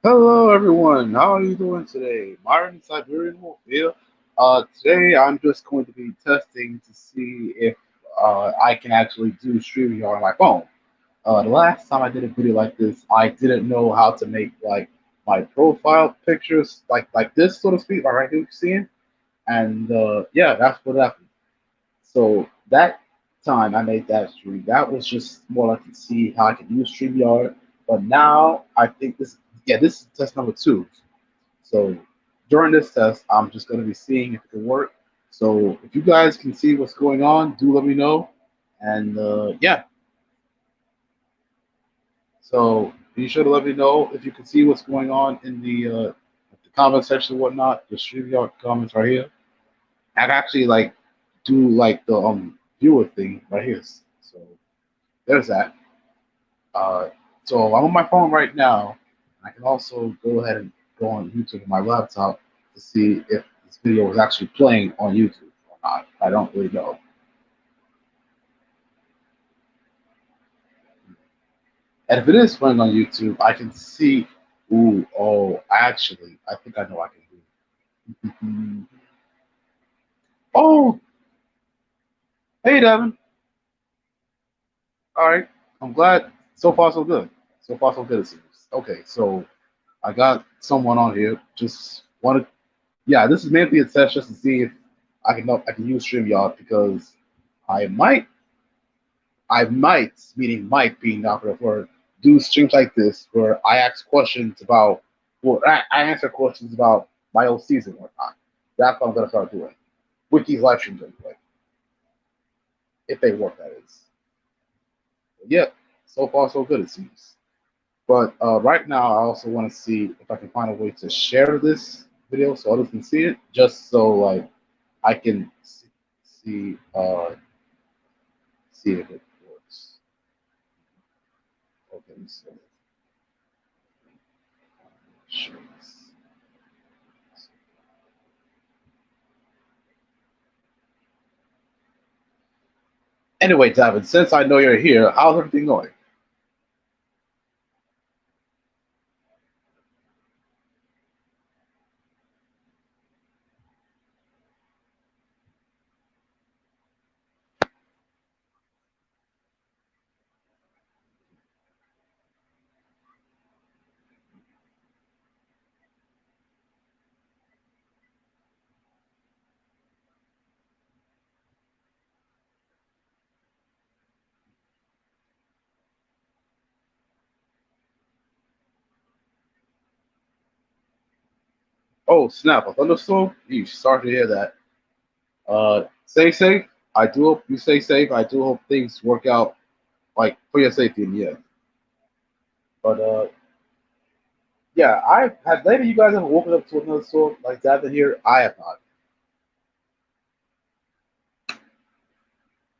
Hello everyone, how are you doing today? Myron Siberian Wolf here. Today I'm just going to be testing to see if I can actually do StreamYard on my phone. The last time I did a video like this, I didn't know how to make like my profile pictures like this, so to speak, like right here you seeing, and yeah, that's what happened. So that time I made that stream, that was just more like to see how I can use StreamYard. But now I think this is test number two. So during this test, I'm just going to be seeing if it can work. So if you guys can see what's going on, do let me know. And yeah, so be sure to let me know if you can see what's going on in the comment section and whatnot. The StreamYard comments right here. I can actually like do like the viewer thing right here. So there's that. Uh, so I'm on my phone right now. I can also go ahead and go on YouTube on my laptop to see if this video is actually playing on YouTube or not. I don't really know. And if it is playing on YouTube, I can see. Ooh, oh, actually, I think I know I can do. Oh, hey, Devin. All right, I'm glad. So far, so good. So far, so good. It seems. Okay, so I got someone on here. Just wanted, yeah, this is mainly a test just to see if I can use StreamYard because I might meaning might being the operative word, do streams like this where I ask questions about I answer questions about my old season or whatnot. That's what I'm gonna start doing with these live streams anyway, if they work that is. But yeah, so far so good it seems. But right now, I also want to see if I can find a way to share this video so others can see it, just so like I can see if it works. Okay, so share this. Anyway, Davin, since I know you're here, how's everything going? Oh, snap! A thunderstorm? Yeesh, sorry to hear that. Stay safe. I do hope you stay safe. I do hope things work out like for your safety in the end. But yeah, I have lately. You guys ever woken up to another storm like that in here? I have not. It's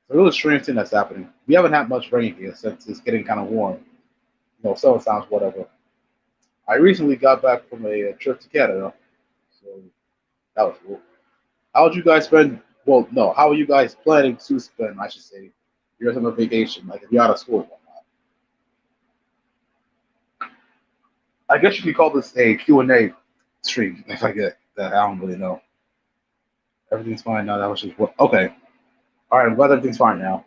a really strange thing that's happening. We haven't had much rain here since it's getting kind of warm. Summer sounds whatever. I recently got back from a trip to Canada, so that was cool. How would you guys spend? Well, no. How are you guys planning to spend? I should say, your summer vacation. Like if you're out of school. I guess you could call this a Q&A stream. If I get that, I don't really know. Everything's fine now. That was just what. Okay. All right. I'm glad everything's fine now.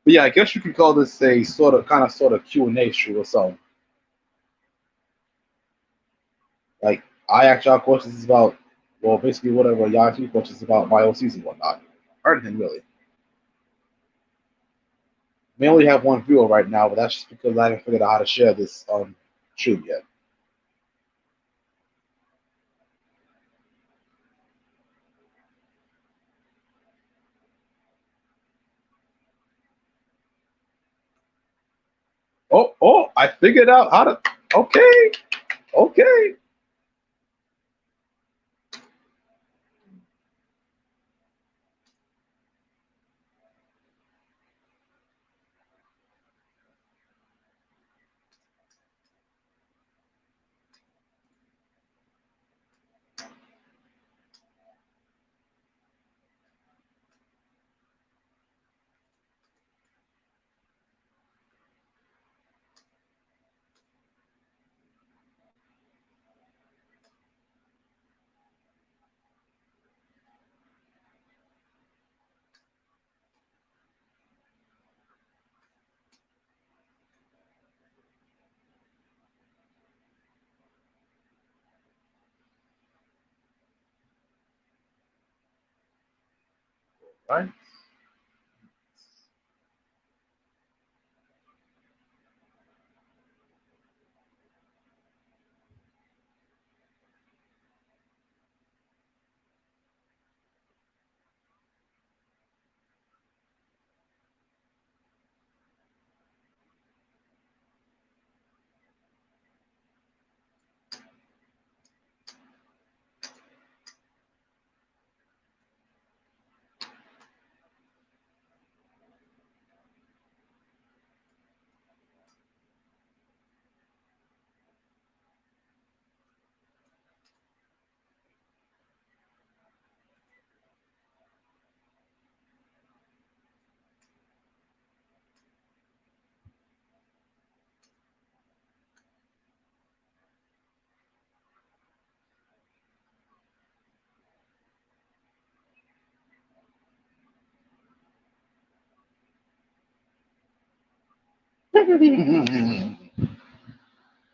But yeah, I guess you could call this a sort of Q&A stream or something. Like I ask y'all questions about, well, basically whatever y'all ask me questions about my own season, whatnot, or anything really. We only have one viewer right now, but that's just because I haven't figured out how to share this stream yet. Oh, I figured out how to. Okay, okay. Right?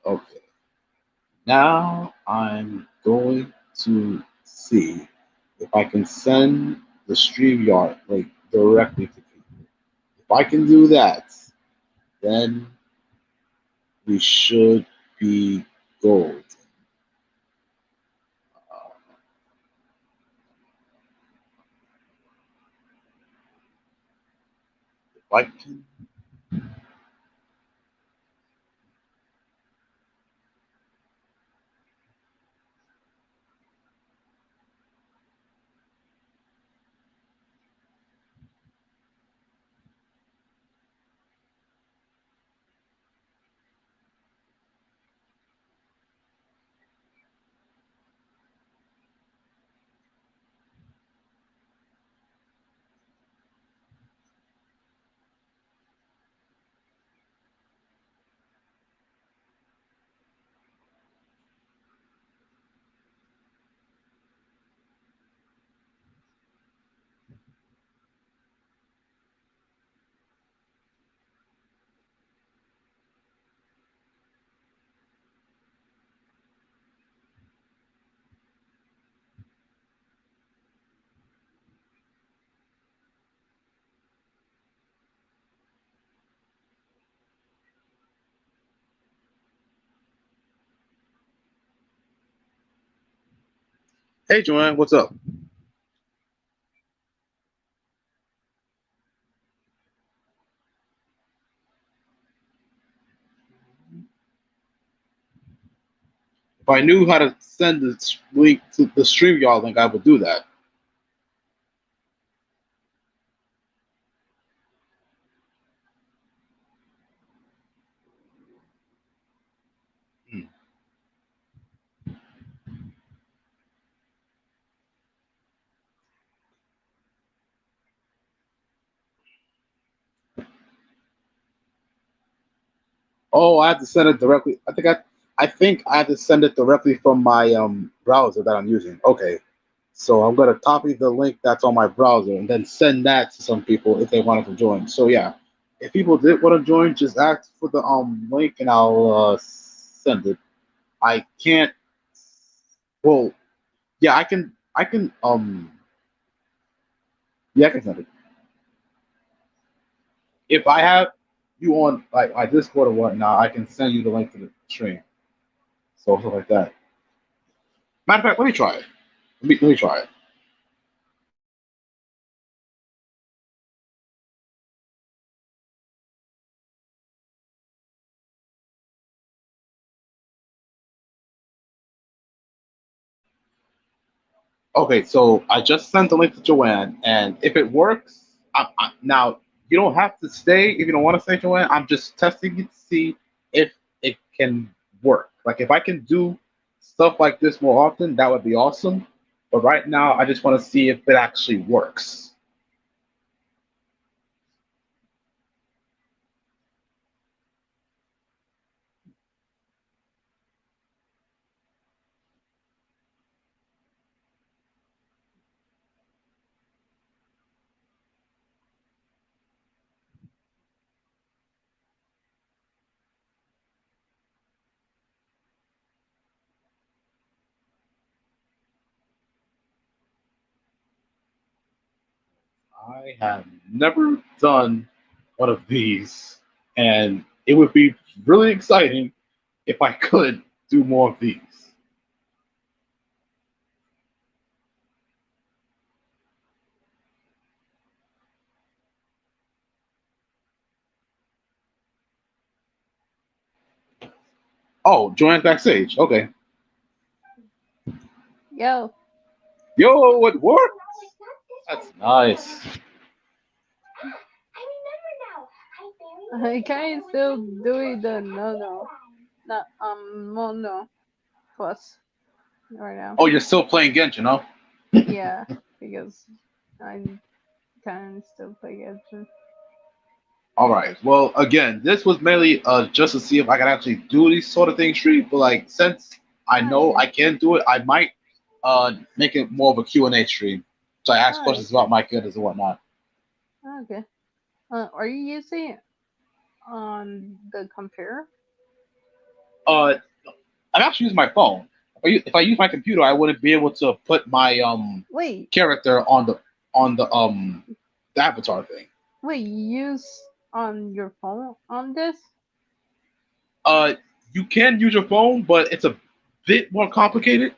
Okay. Now I'm going to see if I can send the StreamYard link directly to people. If I can do that, then we should be gold. If I can, hey Joanne, what's up? If I knew how to send the link to the StreamYard link, I would do that. Hmm. Oh, I have to send it directly. I think I have to send it directly from my browser that I'm using. Okay. So I'm gonna copy the link that's on my browser and then send that to some people if they wanted to join. So yeah, if people did want to join, just ask for the link and I'll send it. I can't. Well, yeah, I can. I can. Yeah, I can send it. If I have you on like my Discord or whatnot, I can send you the link to the stream. So stuff like that. Matter of fact, let me try it. Let me try it. Okay, so I just sent the link to Joanne, and if it works, now you don't have to stay if you don't want to stay, Joanne. I'm just testing it to see if it can work. Like if I can do stuff like this more often, that would be awesome. But right now, I just want to see if it actually works. I have never done one of these, and it would be really exciting if I could do more of these. Oh, join backstage. Okay. Yo, Yo, it worked. That's nice. I can still do it the no, not mono plus right now. Oh, you're still playing Genshin, huh? Yeah, because I can still play Genshin. All right. Well, again, this was mainly just to see if I can actually do these sort of things, street. But like, since I Oh, know okay. I can do it, I might make it more of a Q&A stream. So I ask Oh, questions about okay. my characters and whatnot. Okay. Are you using on the computer? Uh, I'm actually using my phone. If I use my computer, I wouldn't be able to put my Wait, character on the avatar thing. wait, you use on your phone on this? Uh, you can use your phone, but it's a bit more complicated.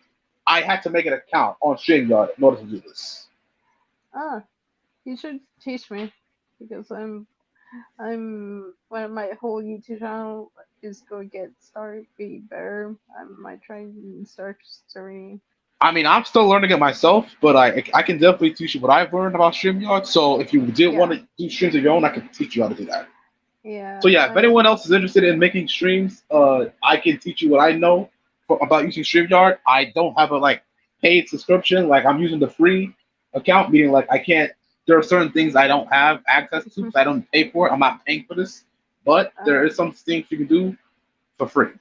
I had to make an account on StreamYard in order to do this. Ah, you should teach me because I'm when my whole YouTube channel is going to get started be better. I might try and start streaming. I mean, I'm still learning it myself, but I can definitely teach you what I've learned about StreamYard. So if you did want Yeah, to do streams of your own, I can teach you how to do that. So yeah, yeah, if anyone else is interested in making streams, I can teach you what I know about using StreamYard. I don't have a like paid subscription. Like I'm using the free account, meaning like I can't. There are certain things I don't have access to because I don't pay for it. I'm not paying for this, but there is um, some things you can do for free.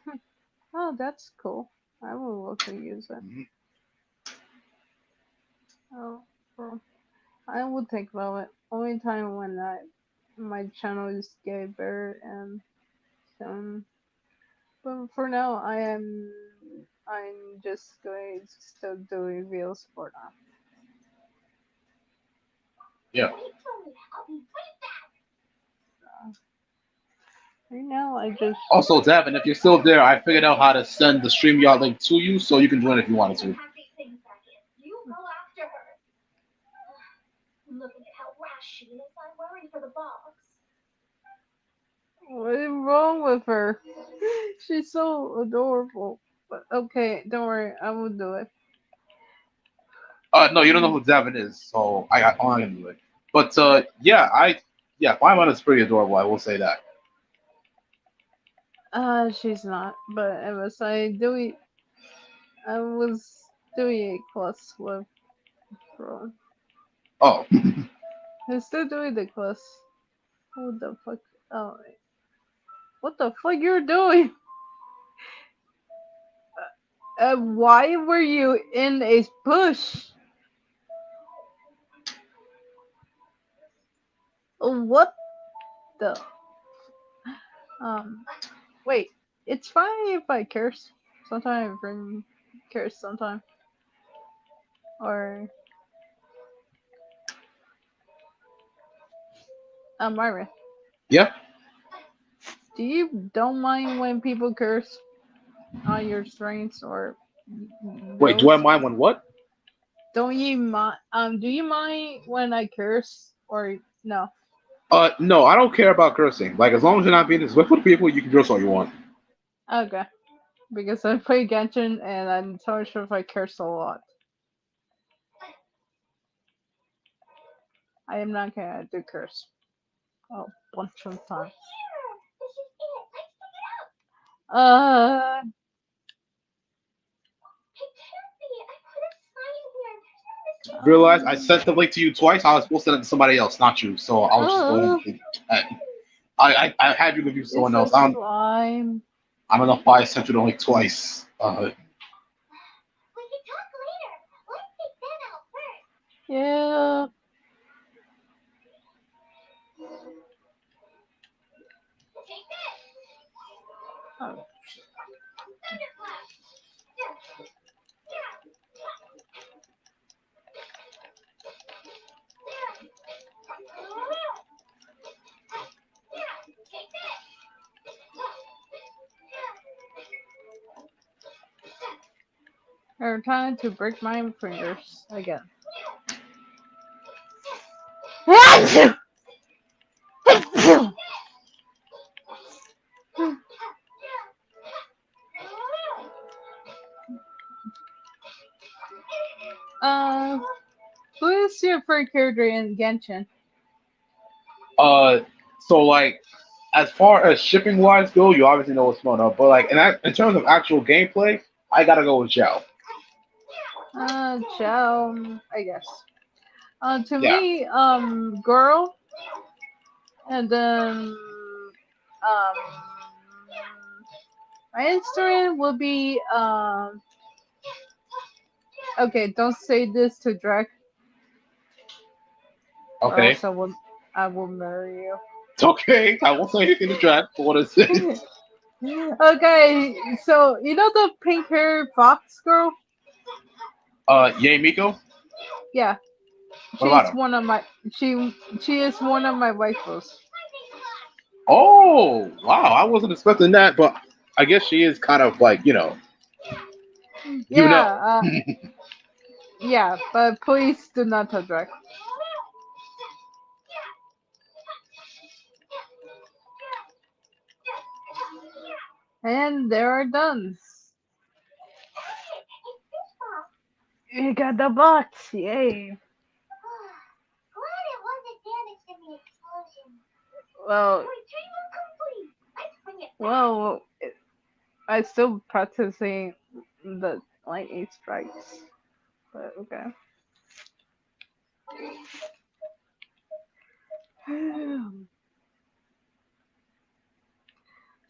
oh, that's cool. I will look to use it. Mhm. Oh, bro. I will think about it. Only time when my channel is getting better and soon. But for now, I'm just going to still do reveals for now. Yeah. Right now, I just Also, Davin, if you're still there, I figured out how to send the StreamYard link to you, so you can join if you wanted to. what is wrong with her? She's so adorable. But okay, don't worry, I will do it. No, you don't know who Davin is, so I'm not gonna do it. But yeah, yeah, Paimon is pretty adorable. I will say that. She's not. But I was doing a class with bro. Oh, I'm still doing the class. What the fuck? Oh, what the fuck you're doing? Why were you in a bush? What the? Um, wait. It's fine if I curse. Sometimes I bring curse sometime. Or Myra, yeah. do you don't mind when people curse on your strengths or Wait, do I reels? mind when what? Don't you mind? Do you mind when I curse or no? No, I don't care about cursing. Like as long as you're not being disrespectful to people, you can curse all you want. Okay, because I play Genshin and I'm so sure if I curse a lot. I am not gonna do curse a bunch of times. Uh, Realize I sent the link to you twice. I was supposed to send it to somebody else, not you. So I was just uh, going. I had you confused with it's someone a else. slime. I don't know why I sent you the link twice. Yeah. Oh, They're trying to break my fingers again. uh, who is your favorite character in Genshin? Uh, so like as far as shipping wise go, you obviously know what's going on. But like in terms of actual gameplay, I gotta go with Zhao. Chell, I guess. To Yeah. me, girl, and then, um, my Instagram will be, okay, don't say this to Drake, or Okay. else I will marry you. Okay. I won't say anything to track for what it is. Okay, so you know the pink hair fox girl? Yay Miko. Yeah, What about she's her? one of my she is one of my waifus. Oh wow, I wasn't expecting that, but I guess she is kind of like you know. Yeah, yeah, but please do not touch Drake. And they are done. You got the box, yay! Well, well, I still practicing the lightning strikes, but okay.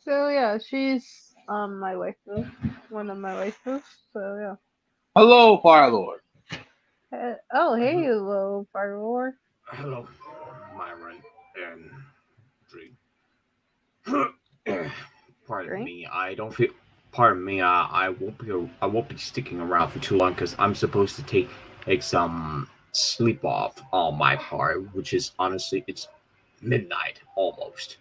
So yeah, she's my waifu, one of my waifus. So yeah. Hello, Firelord. Oh hey, hello, Firelord. Hello, Myron and Dream. Pardon Drink. me. I don't feel. Pardon me. I won't be. I won't be sticking around for too long because I'm supposed to take some sleep off on my part, which is honestly it's midnight almost.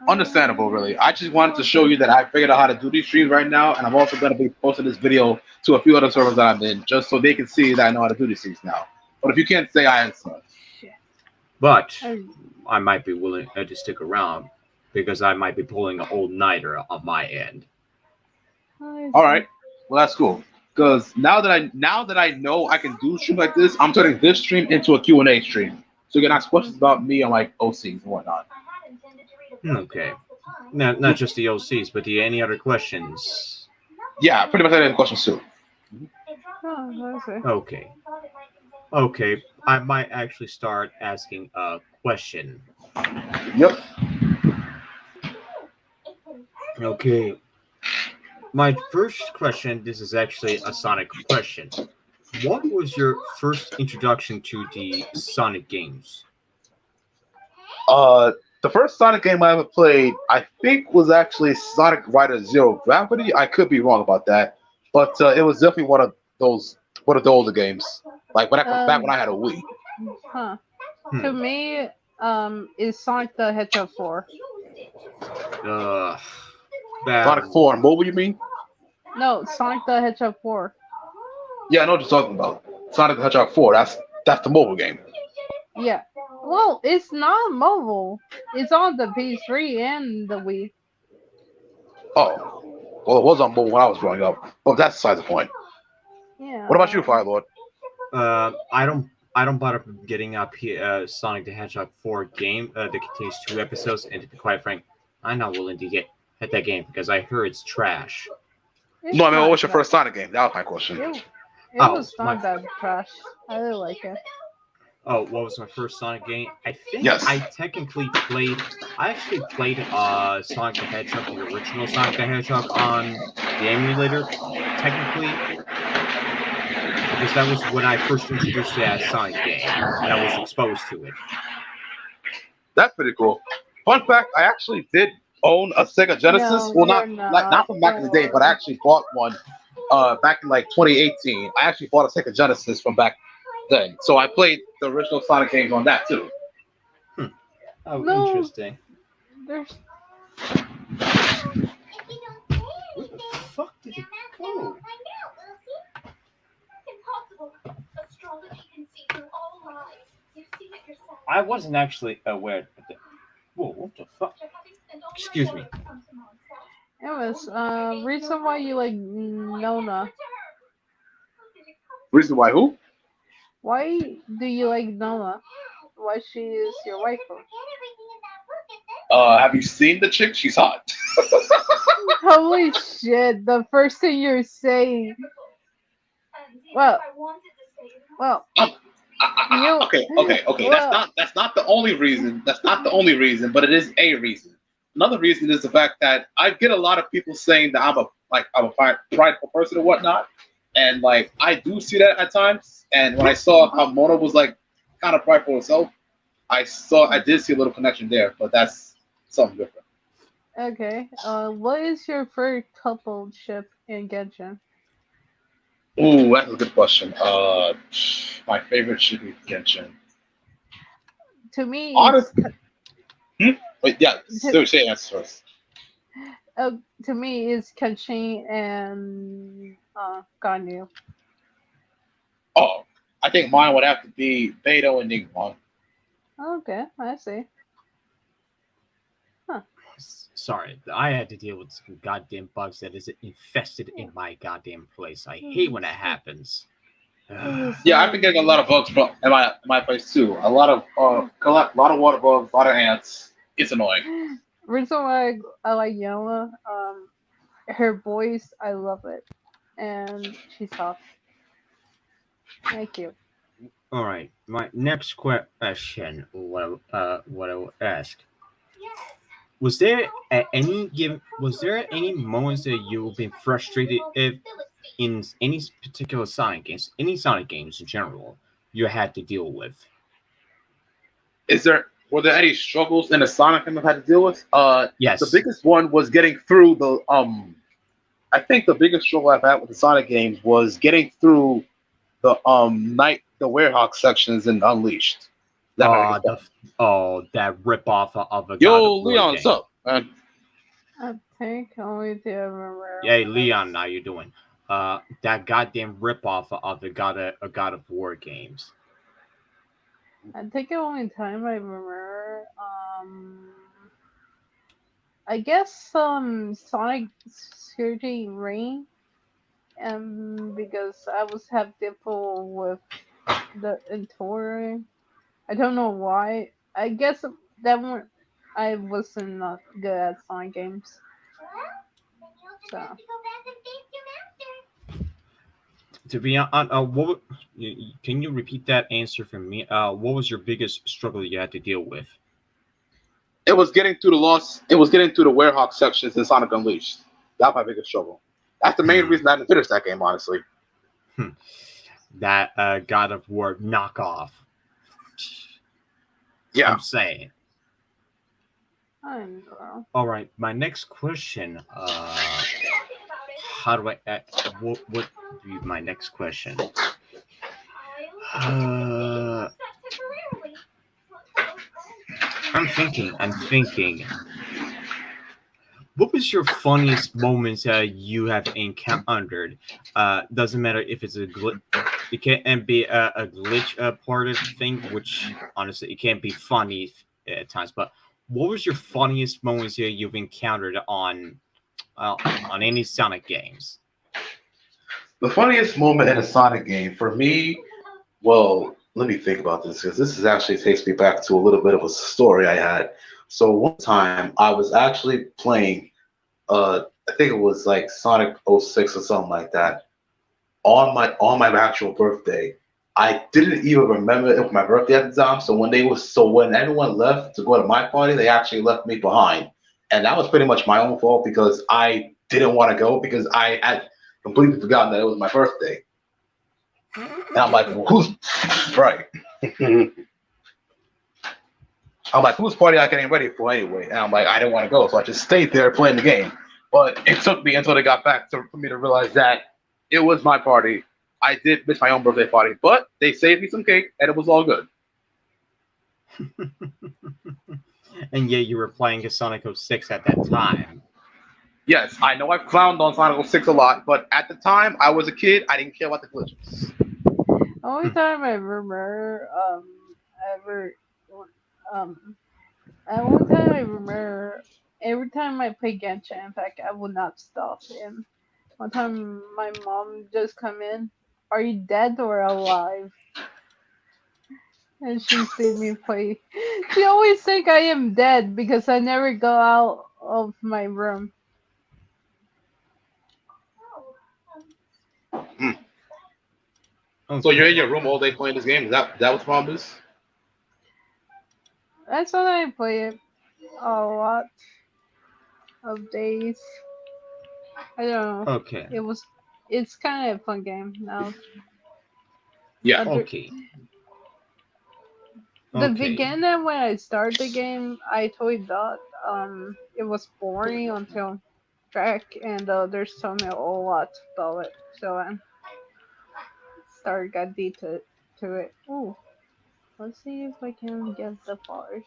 Understandable, really. I just wanted to show Okay. you that I figured out how to do these streams right now, and I'm also going to be posting this video to a few other servers that I'm in, just so they can see that I know how to do these things now. But if you can't say I answer, Shit. But I, I might be willing to stick around because I might be pulling an all nighter on my end. I all see. right, well that's cool. Because now that I know I can do a stream like this, I'm turning this stream into a Q&A stream, so you can ask questions about me and like OCs and whatnot. Okay. Not just the OCs, but any other questions? Yeah, pretty much any questions too. Oh, I see. Okay. Okay. I might actually start asking a question. Yep. Okay. My first question, this is actually a Sonic question. What was your first introduction to the Sonic games? Uh, the first Sonic game I ever played, I think, was actually Sonic Rider Zero Gravity. I could be wrong about that, but it was definitely one of the older games. Like back when Um, I had a Wii. huh. To Hmm. me, is Sonic the Hedgehog 4. Uh, that. Sonic 4 and mobile, you mean? No, Sonic the Hedgehog 4. Yeah, I know what you're talking about. Sonic the Hedgehog 4. That's the mobile game. Yeah. Well, it's not mobile. It's on the PS3 and the Wii. Oh, well, it was on mobile when I was growing up. But that's besides the point. What about you, Yeah. Firelord? I don't bother getting up here Sonic the Hedgehog 4 game that contains 2 episodes, and to be quite frank, I'm not willing to get at that game because I heard it's trash. No, It's I mean, what not was your that. first Sonic game? That was my question. It Oh was my! not that trash. I really like it. Oh, what was my first Sonic game? I think Yes. I technically played. I actually played Sonic the Hedgehog, the original Sonic the Hedgehog, on the emulator. Technically, because that was when I first introduced to that Sonic game, and I was exposed to it. That's pretty cool. Fun fact: I actually did own a Sega Genesis. No, Well, you're not not. from back in Don't the day, but I worry. actually bought one back in like 2018. I actually bought a Sega Genesis from back then, so I played the original Sonic games on that too. Hmm. Oh, No, interesting. there's. Where the fuck did it go? I wasn't actually aware of that. Whoa, what the fuck? Excuse me. Anyways, reason why you like Nona? Reason why who? Why do you like Nona? Why she is your waifu? Have you seen the chick? She's hot. Holy shit! The first thing you're saying. Well, well, you. Okay. Well, That's not the only reason. That's not the only reason, but it is a reason. Another reason is the fact that I get a lot of people saying that I'm a prideful person or whatnot, and like I do see that at times. And when I saw how Mona was like kind of prideful herself, I did see a little connection there, but that's something different. okay. What is your favorite coupleship in Genshin? Ooh, that's a good question. My favorite should be Genshin. To me, Honest, hmm? Wait, yeah, to, say answer first. uh, to me, it's Kenshin and Ganyu. Oh, I think mine would have to be Beto and Nigma. Okay, I see. Huh. Sorry, I had to deal with some goddamn bugs that is infested in my goddamn place. I hate when that happens. It's Yeah, I've been getting a lot of bugs from in my place too. A lot of lot of water bugs, a lot of ants. It's annoying. reason why I like Yoma, her voice, I love it, and she's hot. Thank you. All right, my next question, what I will ask: was there any moments that you've been frustrated if in any particular Sonic games, any Sonic games in general, you had to deal with? Is there Were there any struggles in the Sonic game I've had to deal with? The Yes. biggest one was getting through the I think the biggest struggle I've had with the Sonic games was getting through the Werehog sections in Unleashed. That my Uh, biggest the problem. that rip off of a God of Yo, War Leon, what's game. up, man? I think only the remember Hey, when I Leon, how you doing? That goddamn rip off of the God of War games. I think the only time I remember, I guess Sonic Security Rain, because I was have difficult with the entouring. I don't know why. I guess that one I wasn't not good at Sonic games. So To be honest, can you repeat that answer for me? What was your biggest struggle you had to deal with? It was getting through the loss. It was getting through the Werehog sections in Sonic Unleashed. That's my biggest struggle. That's the main reason I didn't finish that game, honestly. That God of War knockoff. Yeah. I'm saying. I don't know. All right, my next question. How do I? What would be my next question? Uh, I'm thinking. I'm thinking. What was your funniest moments you have encountered? Doesn't matter if it's a glitch. It can be a glitch part of the thing, which honestly it can be funny at times. But what was your funniest moments here you've encountered on any Sonic games? The funniest moment in a Sonic game for me, well, let me think about this because this is actually takes me back to a little bit of a story I had. So one time I was actually playing, I think it was like Sonic '06 or something like that on my actual birthday. I didn't even remember it was my birthday at the time. So when everyone left to go to my party, they actually left me behind, and that was pretty much my own fault because I didn't want to go because I had completely forgotten that it was my birthday. And I'm like, well, who's right? I'm like, whose party I getting ready for anyway? And I'm like, I didn't want to go, so I just stayed there playing the game. But it took me until they got back for me to realize that it was my party. I did miss my own birthday party, but they saved me some cake, and it was all good. And yet you were playing a Sonic 06 at that time. Yes, I know I've clowned on Sonic 06 a lot, but at the time I was a kid. I didn't care about the glitches. Only time I remember ever Um, and one time I remember, every time I play Genshin Impact, I would not stop. And one time my mom just come in, "Are you dead or alive?" And she see me play. She always think I am dead because I never go out of my room. Hmm. So you're in Okay. your room all day playing this game? Is that what the problem is? That's when I play it a lot of days. I don't know. Okay. It was. It's kind of a fun game now. Yeah. Other Okay. the Okay. beginning when I started the game, I totally thought it was boring until track and others told me a whole lot about it. So I started got deep to it. Ooh, let's see if I can get the bars.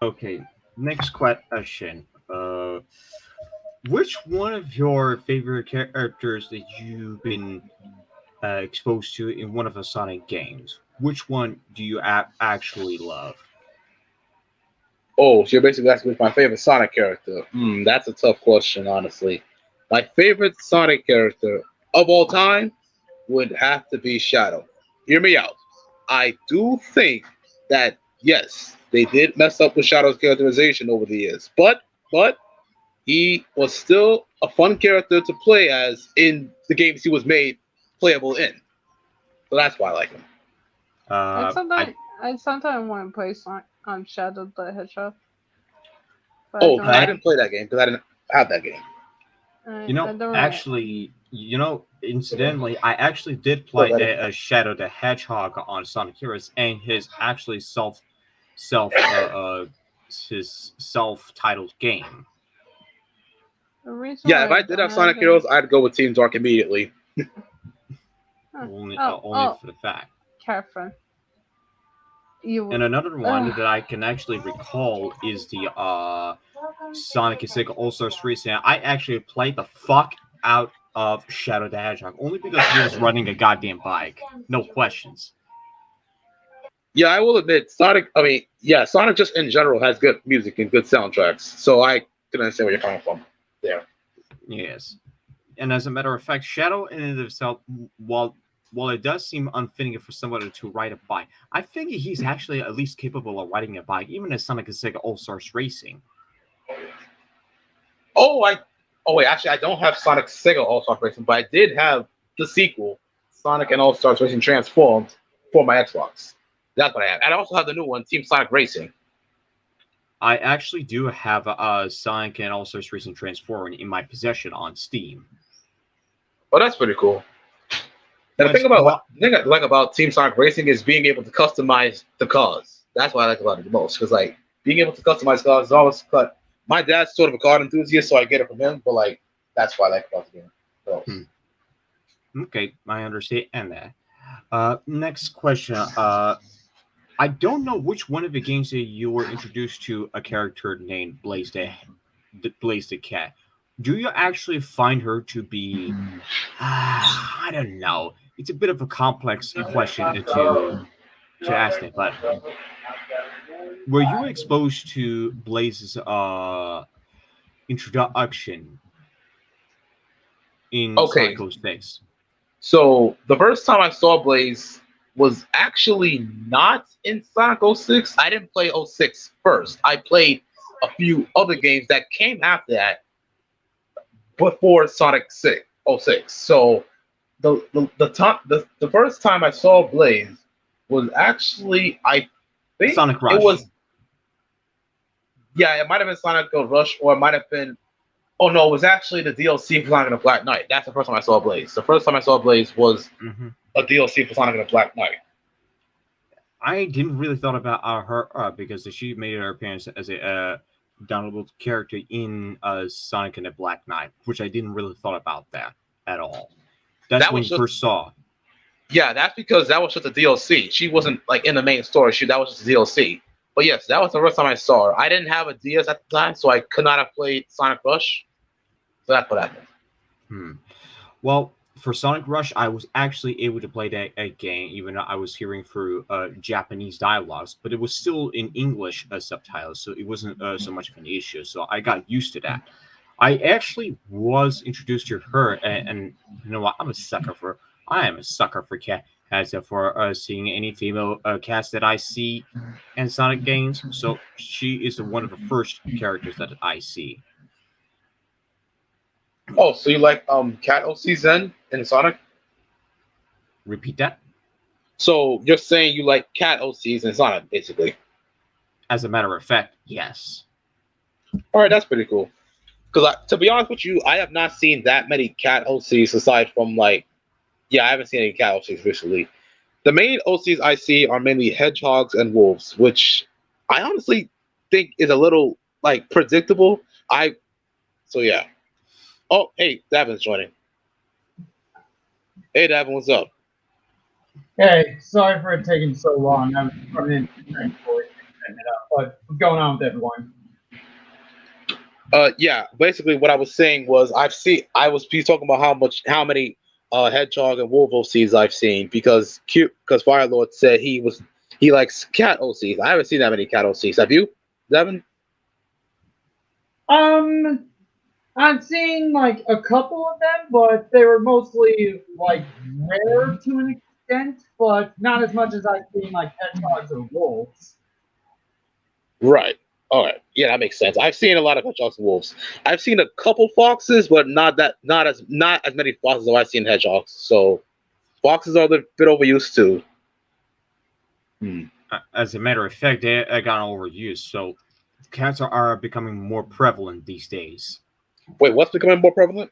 Okay. Next question. Which one of your favorite characters that you've been exposed to in one of the Sonic games? Which one do you actually love? Oh, so you're basically asking who's my favorite Sonic character. That's a tough question, honestly. My favorite Sonic character of all time would have to be Shadow. Hear me out. I do think that yes, they did mess up with Shadow's characterization over the years, but he was still a fun character to play as in the games he was made playable in. So that's why I like him. I I sometimes I sometimes want to play Shadow the Hedgehog, but I Oh, don't I uh, really. didn't play that game because I didn't have that game. I don't really. actually, incidentally, I actually did So play that a Shadow the Hedgehog on Sonic Heroes, and his actually self his self-titled game. The reason yeah, if why I I did don't have have Sonic it. Heroes, I'd go with Team Dark immediately. Huh. Only Oh, for the fact. Catherine, you. And another one Ugh. that I can actually recall is the Sonic and Sega All Stars Racing. I actually played the fuck out of Shadow the Hedgehog only because he was running a goddamn bike. No questions. Yeah, I will admit, Sonic. I mean, yeah, Sonic just in general has good music and good soundtracks. So I can understand where you're coming from there. Yes. And as a matter of fact, Shadow in and of itself, while it does seem unfitting for somebody to ride a bike, I think he's actually at least capable of riding a bike, even as Sonic and Sega All Stars Racing. Oh, Oh wait, actually, I don't have Sonic Sega All Star Racing, but I did have the sequel, Sonic and All Stars Racing Transformed, for my Xbox. That's what I have. And I also have the new one, Team Sonic Racing. I actually do have Sonic and All Stars Racing Transform in my possession on Steam. Oh, that's pretty cool. And Which, well, the thing I like about Team Sonic Racing is being able to customize the cars. That's what I like about it the most. Because like being able to customize cars is always cut. My dad's sort of a car enthusiast, so I get it from him. But like that's what I like about the game the most. hmm, okay, I understand that. Next question. I don't know which one of the games that you were introduced to a character named Blaze the Cat. Do you actually find her to be? I don't know. It's a bit of a complex question to ask that, but were you exposed to Blaze's introduction in Okay, Sonic 06? so the first time I saw Blaze was actually not in Sonic '06. I didn't play '06 first. I played a few other games that came after that before Sonic 6, '06. So the first time I saw Blaze was actually I think Sonic it Rush. was yeah, it might have been Sonic Rush or it might have been oh no, it was actually the DLC for Sonic and the Black Knight. That's the first time I saw Blaze. The first time I saw Blaze was Hmm. a DLC for Sonic and the Black Knight. I didn't really thought about her because she made her appearance as a downloadable character in Sonic and the Black Knight, which I didn't really thought about that at all. That's That when was you just first saw. yeah, that's because that was just a DLC. She wasn't like in the main story. That was just a DLC. But yes, that was the first time I saw her. I didn't have a DS at the time, so I could not have played Sonic Rush. So that's what happened. Hmm. Well, for Sonic Rush, I was actually able to play that game, even though I was hearing through Japanese dialogues, but it was still in English subtitles, so it wasn't so much of an issue. So I got used to that. I actually was introduced to her, and you know what? I am a sucker for cats for seeing any female cats that I see in Sonic games. So she is one of the first characters that I see. Oh, so you like Cat OC Zen in Sonic? Repeat that. So you're saying you like Cat OCs in Sonic, basically. As a matter of fact, yes. All right, that's pretty cool. Because to be honest with you, I have not seen that many Cat OCs aside from like, yeah, I haven't seen any Cat OCs recently. The main OCs I see are mainly hedgehogs and wolves, which I honestly think is a little like predictable. I so yeah. Oh, hey, Davin's joining. Hey, Davin, what's up? Hey, sorry for it taking so long. I was running into technical issues setting it up, but what's going on with everyone? Yeah, basically what I was saying was he's talking about how many hedgehog and wolf OCs I've seen because Firelord said he likes cat OCs. I haven't seen that many cat OCs. Have you, Devin? Um, I've seen like a couple of them, but they were mostly like rare to an extent, but not as much as I've seen like hedgehogs or wolves. Right. All right. Yeah, that makes sense. I've seen a lot of hedgehogs and wolves. I've seen a couple foxes, but not as many foxes as I've seen hedgehogs. So foxes are a bit overused too. Hmm. As a matter of fact, they got overused. So cats are becoming more prevalent these days. Wait, what's becoming more prevalent?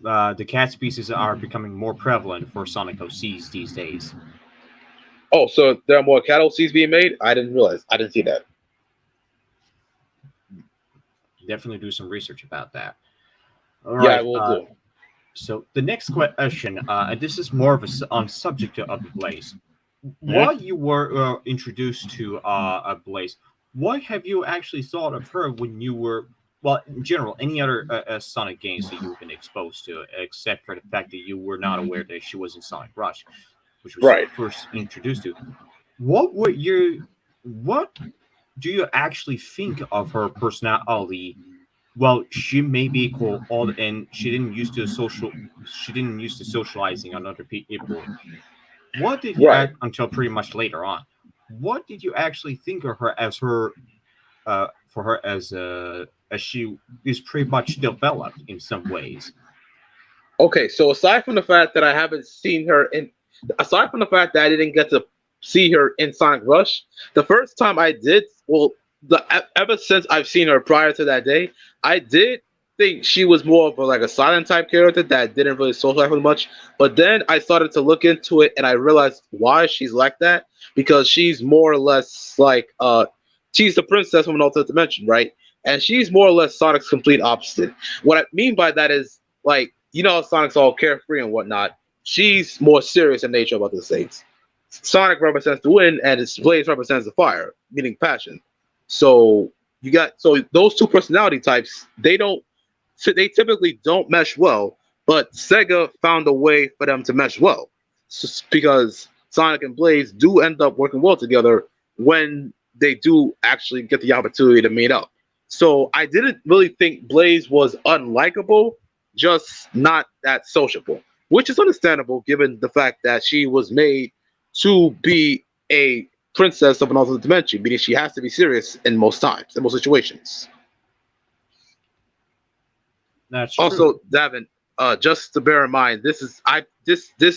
The cat species are becoming more prevalent for Sonic OCs these days. Oh, so there are more cat OCs being made? I didn't realize. I didn't see that. Definitely do some research about that. All Yeah, I right. will do. So the next question, and this is more of on subject of Blaze. Mhm. While you were introduced to Blaze, what have you actually thought of her when you were, well, in general, any other Sonic games that you've been exposed to, except for the fact that you were not aware that she was in Sonic Rush, which was Right. first introduced to? What do you actually think of her personality? Well, she may be cool, all, and she didn't used to socializing on other people. What did you Right. act until pretty much later on? What did you actually think of her as for her as she is pretty much developed in some ways? Okay, so aside from the fact that I didn't get to see her in Sonic Rush, the first time I did, well, ever since I've seen her prior to that day, I did think she was more of like a silent type character that didn't really socialize with much. But then I started to look into it, and I realized why she's like that because she's more or less like she's the princess from an alternate dimension, right? And she's more or less Sonic's complete opposite. What I mean by that is like Sonic's all carefree and whatnot. She's more serious in nature about these things. Sonic represents the wind, and its Blaze represents the fire, meaning passion. So those two personality types. They typically don't mesh well, but Sega found a way for them to mesh well, because Sonic and Blaze do end up working well together when they do actually get the opportunity to meet up. So I didn't really think Blaze was unlikable, just not that sociable, which is understandable given the fact that she was made to be a princess of an alternate dimension, meaning she has to be serious in most times, in most situations. That's true. Also, Davin, just to bear in mind, this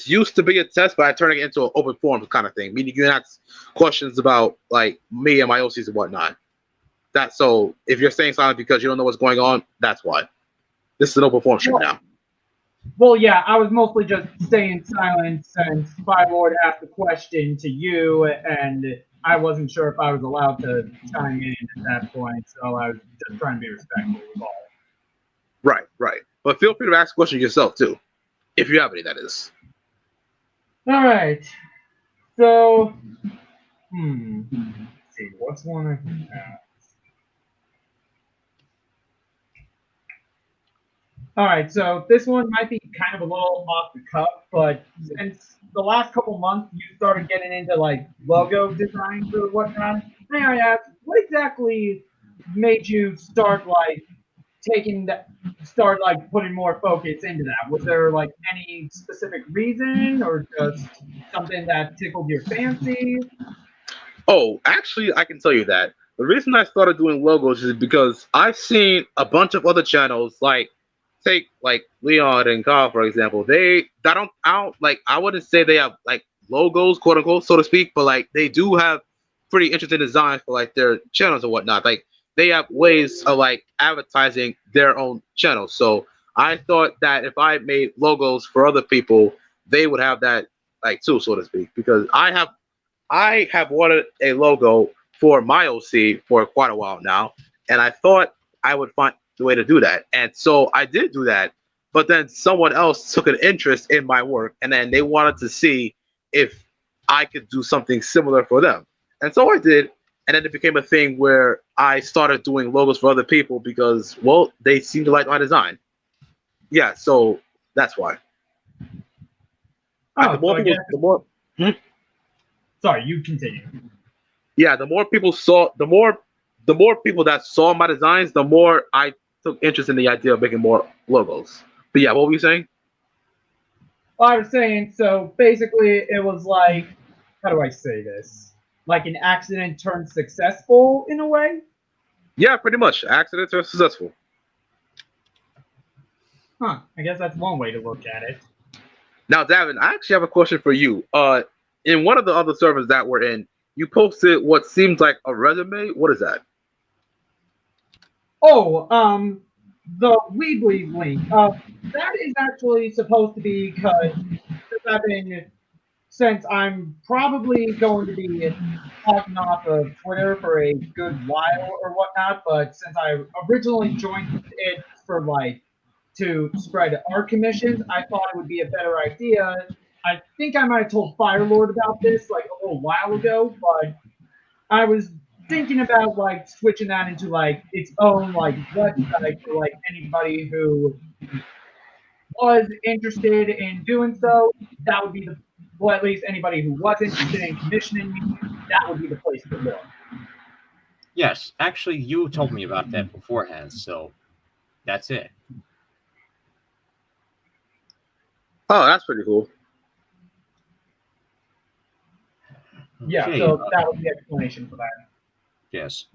used to be a test, but I turned it into an open forum kind of thing, meaning you can ask questions about like me and my OCs and whatnot. That so if you're staying silent because you don't know what's going on, that's why. This is an open forum stream Well, now. well, yeah, I was mostly just staying silent since Firelord asked the question to you, and I wasn't sure if I was allowed to chime in at that point, so I was just trying to be respectful of all. Right, right. But feel free to ask questions yourself too, if you have any. That is. All right. So, let's see, what's one I can ask? All right, so this one might be kind of a little off the cuff, but since the last couple months you started getting into like logo designs or whatnot, may I ask what exactly made you start like start like putting more focus into that? Was there like any specific reason or just something that tickled your fancy? Oh, actually, I can tell you that. The reason I started doing logos is because I've seen a bunch of other channels, like take like Leon and Kyle, for example. I don't like, I wouldn't say they have like logos, quote unquote, so to speak, but like they do have pretty interesting designs for like their channels and whatnot. Like they have ways of like advertising their own channels. So I thought that if I made logos for other people, they would have that like too, so to speak, because I have wanted a logo for my OC for quite a while now, and I thought I would find the way to do that. And so I did do that, but then someone else took an interest in my work, and then they wanted to see if I could do something similar for them. And so I did, and then it became a thing where I started doing logos for other people because, well, they seemed to like my design. Yeah, so that's why. The Oh, so more I people, guess the more. Hmm? sorry, you continue. Yeah, the more people that saw my designs, the more I took interest in the idea of making more logos. But yeah, what were you saying? Well, I was saying, so basically, it was like, how do I say this? Like an accident turned successful in a way? Yeah, pretty much. Accidents are successful. Huh, I guess that's one way to look at it. Now, Davin, I actually have a question for you. In one of the other servers that we're in, you posted what seems like a resume. What is that? Oh, the Weebly link. That is actually supposed to be because since I'm probably going to be talking off of Twitter for a good while or whatnot, but since I originally joined it for like to spread art commissions, I thought it would be a better idea. I think I might have told Firelord about this like a little while ago, but I was thinking about like switching that into like its own like website for like anybody who was interested in doing so. That would be the well, at least anybody who was interested in commissioning me, that would be the place to look. Yes, actually, you told me about that beforehand, so that's it. Oh, that's pretty cool. Yeah, Okay, so that was the explanation for that. yes.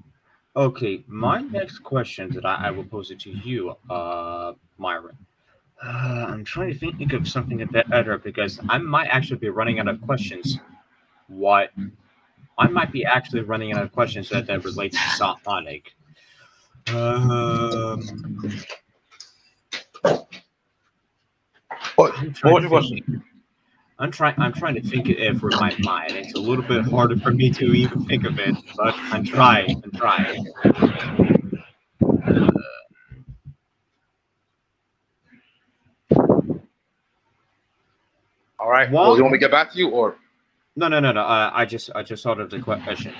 Okay, my next question that I will pose it to you, Myron. I'm trying to think of something a bit better because I might actually be running out of questions. What I might be actually running out of questions that relates to Sonic. What? I'm What trying was to your think. question? I'm trying to think it for my mind. It's a little bit harder for me to even think of it, but I'm trying. I'm trying. All right. Well, While you want me to get back to you, or no. I just thought of the question.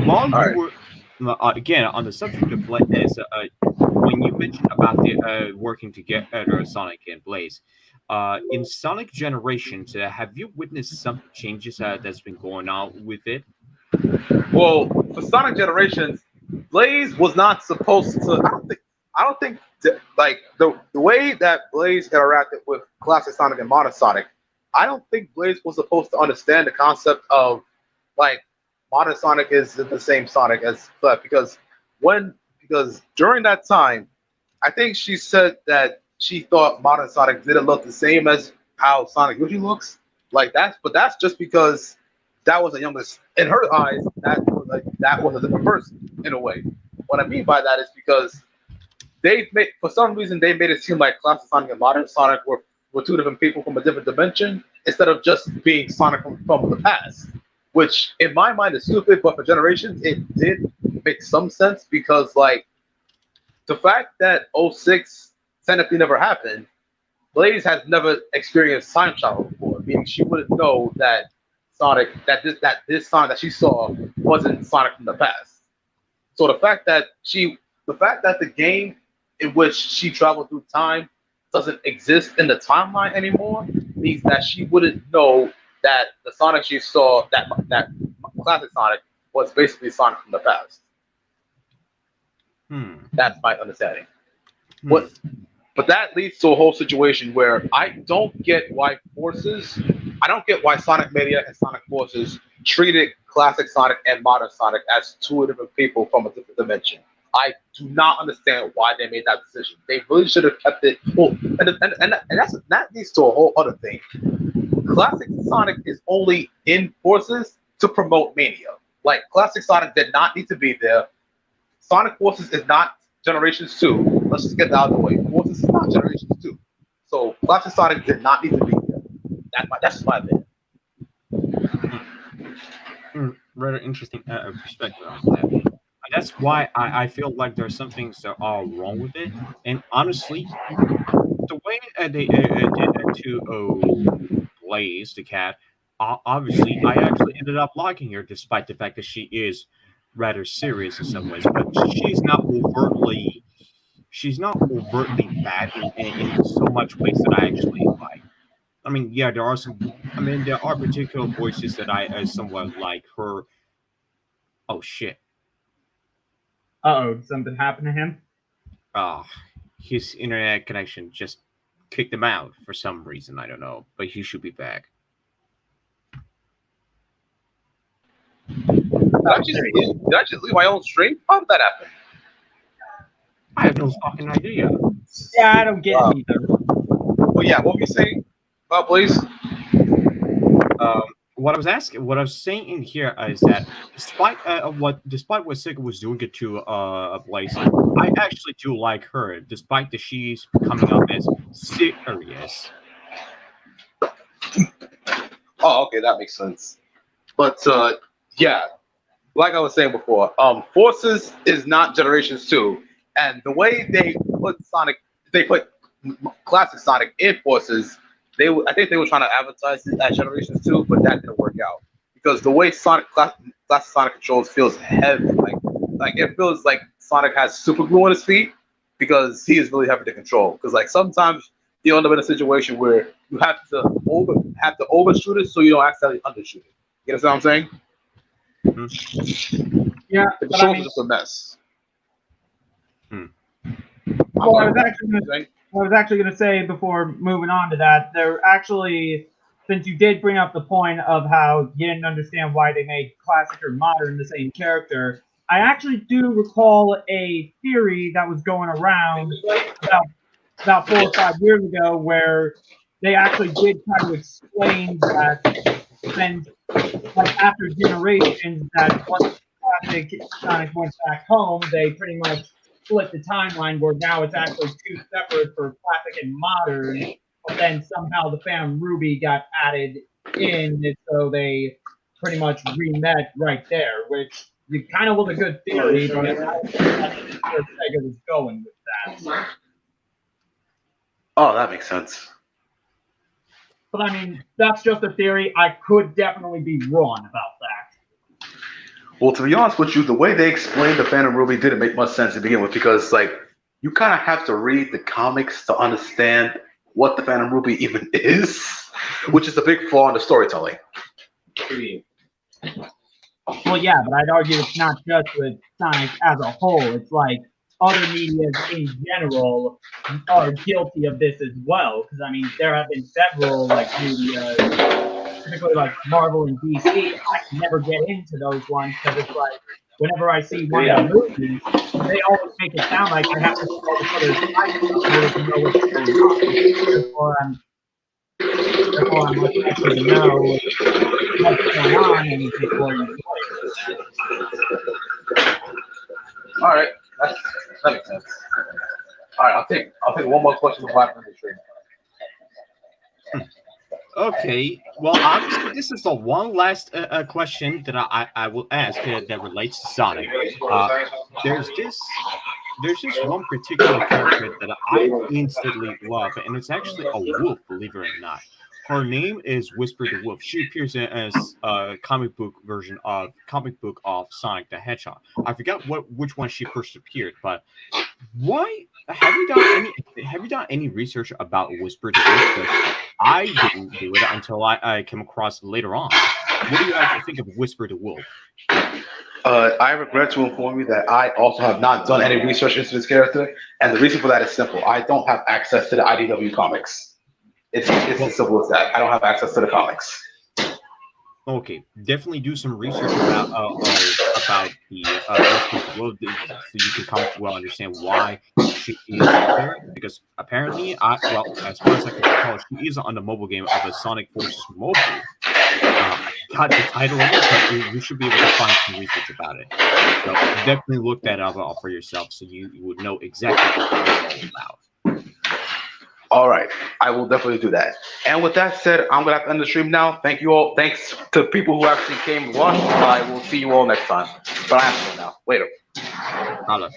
While all you right? were again on the subject of Blaze, when you mentioned about the working together Sonic and Blaze, in Sonic Generations, have you witnessed some changes that's been going on with it? Well, for Sonic Generations, Blaze was not supposed to. I don't think like the way that Blaze interacted with classic Sonic and modern Sonic. I don't think Blaze was supposed to understand the concept of like modern Sonic is the same Sonic as Clef because during that time, I think she said that she thought modern Sonic didn't look the same as how Sonic usually looks. Like but that's just because that was the youngest in her eyes. That was a different person in a way. What I mean by that is because for some reason they made it seem like classic Sonic and modern Sonic were two different people from a different dimension instead of just being Sonic from the past. Which in my mind is stupid, but for generations it did make some sense because like the fact that '06 technically never happened, Blaze has never experienced time travel before, meaning she wouldn't know that this Sonic that she saw wasn't Sonic from the past. So the fact that the game in which she traveled through time doesn't exist in the timeline anymore means that she wouldn't know that the Sonic she saw, that classic Sonic, was basically Sonic from the past. That's my understanding. What? But that leads to a whole situation where I don't get why Sonic Mania and Sonic Forces treated classic Sonic and modern Sonic as two different people from a different dimension. I do not understand why they made that decision. They really should have kept it. Well, that leads to a whole other thing. Classic Sonic is only in Forces to promote Mania. Like, classic Sonic did not need to be there. Sonic Forces is not Generations 2. Let's just get that out of the way. Forces is not Generations 2. So classic Sonic did not need to be there. That's my opinion. Rather interesting perspective on that. That's why I feel like there are some things that are wrong with it. And honestly, the way they did that to Blaze, the cat, obviously, I actually ended up liking her despite the fact that she is rather serious in some ways. But she's not overtly bad in so much ways that I actually like. I mean, yeah, there are some. I mean, there are particular voices that I somewhat like. Her. Oh shit. Uh-oh, something happened to him? His internet connection just kicked him out for some reason. I don't know, but he should be back. Did I just leave my own stream? How did that happen? I have no fucking idea. Yeah, I don't get it either. But yeah, what were you saying about Blaze? What I was saying in here is that despite what Sega was doing it to Blaze, I actually do like her, despite that she's coming up as serious. Oh, okay, that makes sense. But yeah, like I was saying before, Forces is not Generations 2, and the way they put classic Sonic in Forces, I think they were trying to advertise it as Generations 2, but that didn't work out because the way classic Sonic controls feels heavy, like it feels like Sonic has super glue on his feet because he is really heavy to control. Because like sometimes you end up in a situation where you have to overshoot it so you don't accidentally undershoot it. You know what I'm saying? Yeah, The but controls are just a mess. Well, I was actually going to say before moving on to that, there actually, since you did bring up the point of how you didn't understand why they made classic or modern the same character, I actually do recall a theory that was going around about 4 or 5 years ago where they actually did try to explain that when, like, after Generations, that once classic Sonic went back home, they pretty much split the timeline where now it's actually two separate for classic and modern, but then somehow the Phantom Ruby got added in, so they pretty much re-met right there, which kind of was a good theory, but I don't think that's where Sega was going with that. Oh, that makes sense. But I mean, that's just a theory. I could definitely be wrong about that. Well, to be honest with you, the way they explained the Phantom Ruby didn't make much sense to begin with because, like, you kind of have to read the comics to understand what the Phantom Ruby even is, which is a big flaw in the storytelling. Well, yeah, but I'd argue it's not just with Sonic as a whole. It's like other media in general are guilty of this as well. Because, I mean, there have been several, like, media, particularly like Marvel and DC. I can never get into those ones because it's like, whenever I see one of the movies, they always make it sound like I have to see all this other side stuff in order to know what's going on. Therefore, I'm much likely to know what's going on before you play it. All right, that makes sense. All right, I'll take one more question from Black Industry. Okay, well, obviously, this is the one last question that I will ask that relates to Sonic. There's this one particular character that I instantly love, and it's actually a wolf, believe it or not. Her name is Whisper the Wolf. She appears as a comic book of Sonic the Hedgehog. I forgot which one she first appeared, but why have you done any research about Whisper to Wolf? Because I didn't do it until I came across it later on. What do you actually think of Whisper to Wolf? I regret to inform you that I also have not done any research into this character, and the reason for that is simple. I don't have access to the IDW comics. It's as simple as that. I don't have access to the comics. Okay, definitely do some research about the Whisper to Wolf, so you can come to well understand why she is there. Because apparently, as far as I can recall, she is on the mobile game of a Sonic Forces mobile. Got the title of it, but you should be able to find some research about it. So definitely look that up for yourself, so you would know exactly what it's all about. All right, I will definitely do that. And with that said, I'm gonna have to end the stream now. Thank you all. Thanks to people who actually came to watch. I will see you all next time. But I have to go now. Later. Holla.